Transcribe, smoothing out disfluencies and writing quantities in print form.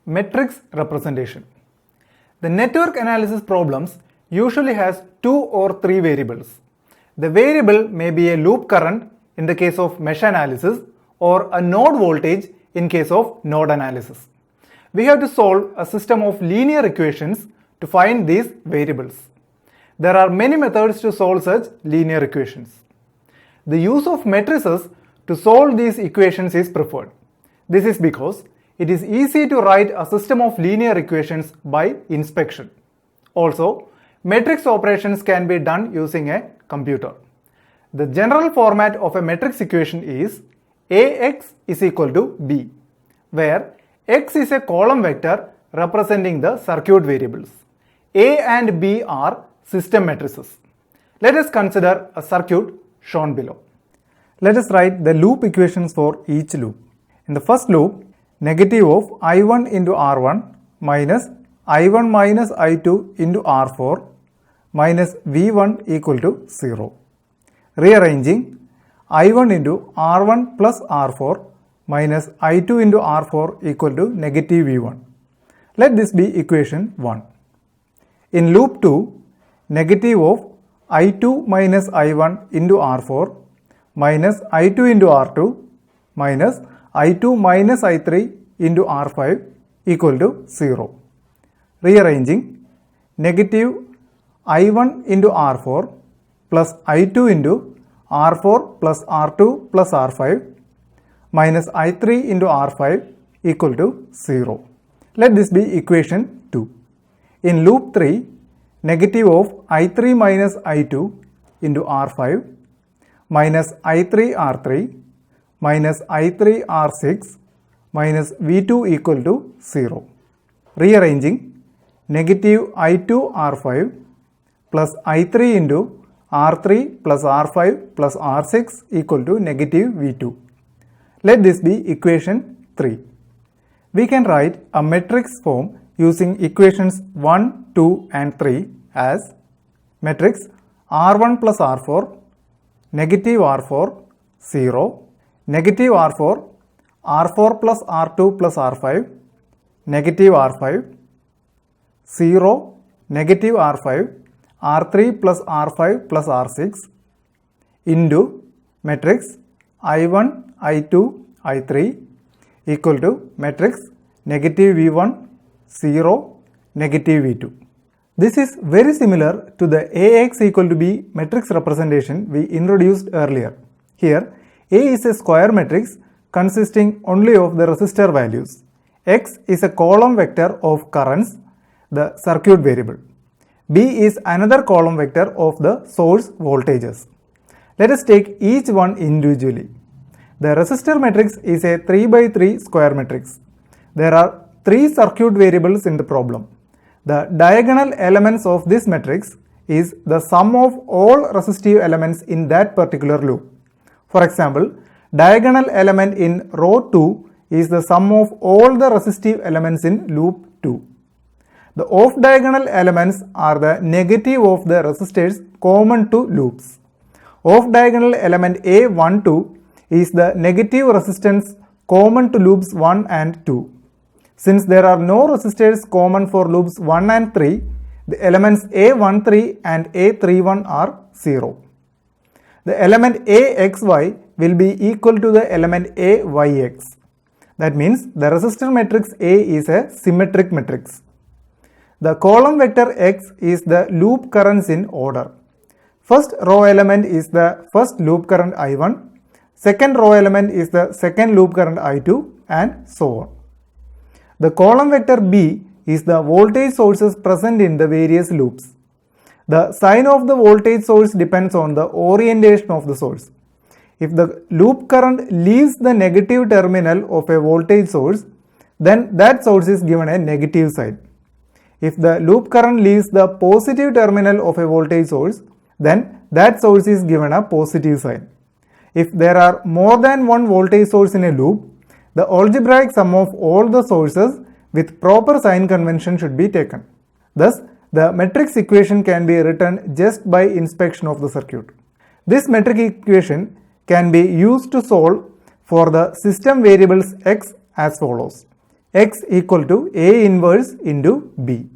Matrix representation. The network analysis problems usually has 2 or 3 variables. The variable may be a loop current in the case of mesh analysis or a node voltage in case of node analysis. We have to solve a system of linear equations to find these variables. There are many methods to solve such linear equations. The use of matrices to solve these equations is preferred. This is because it is easy to write a system of linear equations by inspection. Also, matrix operations can be done using a computer. The general format of a matrix equation is Ax is equal to B, where x is a column vector representing the circuit variables. A and B are system matrices. Let us consider a circuit shown below. Let us write the loop equations for each loop. In the first loop, negative of I1 into R1 minus I1 minus I2 into R4 minus V1 equal to 0. Rearranging I1 into R1 plus R4 minus I2 into R4 equal to negative V1. Let this be equation 1. In loop 2, negative of I2 minus I1 into R4 minus I2 into R2 minus I2 minus I3 into R5 equal to 0. Rearranging negative I1 into R4 plus I2 into R4 plus R2 plus R5 minus I3 into R5 equal to 0. Let this be equation 2. In loop 3, negative of I3 minus I2 into R5 minus I3 R3 minus I3 R6 minus V2 equal to 0. Rearranging negative I2 R5 plus I3 into R3 plus R5 plus R6 equal to negative V2. Let this be equation 3. We can write a matrix form using equations 1, 2 and 3 as matrix R1 plus R4, negative R4, 0, negative R4, R4 plus R2 plus R5, negative R5, 0, negative R5, R3 plus R5 plus R6 into matrix I1, I2, I3 equal to matrix negative V1, 0, negative V2. This is very similar to the Ax equal to B matrix representation we introduced earlier. Here, A is a square matrix consisting only of the resistor values. X is a column vector of currents, the circuit variable. B is another column vector of the source voltages. Let us take each one individually. The resistor matrix is a 3 by 3 square matrix. There are 3 circuit variables in the problem. The diagonal elements of this matrix is the sum of all resistive elements in that particular loop. For example, diagonal element in row 2 is the sum of all the resistive elements in loop 2. The off-diagonal elements are the negative of the resistors common to loops. Off-diagonal element A12 is the negative resistance common to loops 1 and 2. Since there are no resistors common for loops 1 and 3, the elements A13 and A31 are 0. The element AXY will be equal to the element AYX. That means the resistor matrix A is a symmetric matrix. The column vector X is the loop currents in order. First row element is the first loop current I1, second row element is the second loop current I2 and so on. The column vector B is the voltage sources present in the various loops. The sign of the voltage source depends on the orientation of the source. If the loop current leaves the negative terminal of a voltage source, then that source is given a negative sign. If the loop current leaves the positive terminal of a voltage source, then that source is given a positive sign. If there are more than one voltage source in a loop, the algebraic sum of all the sources with proper sign convention should be taken. Thus, the matrix equation can be written just by inspection of the circuit. This metric equation can be used to solve for the system variables x as follows. x equal to A inverse into B.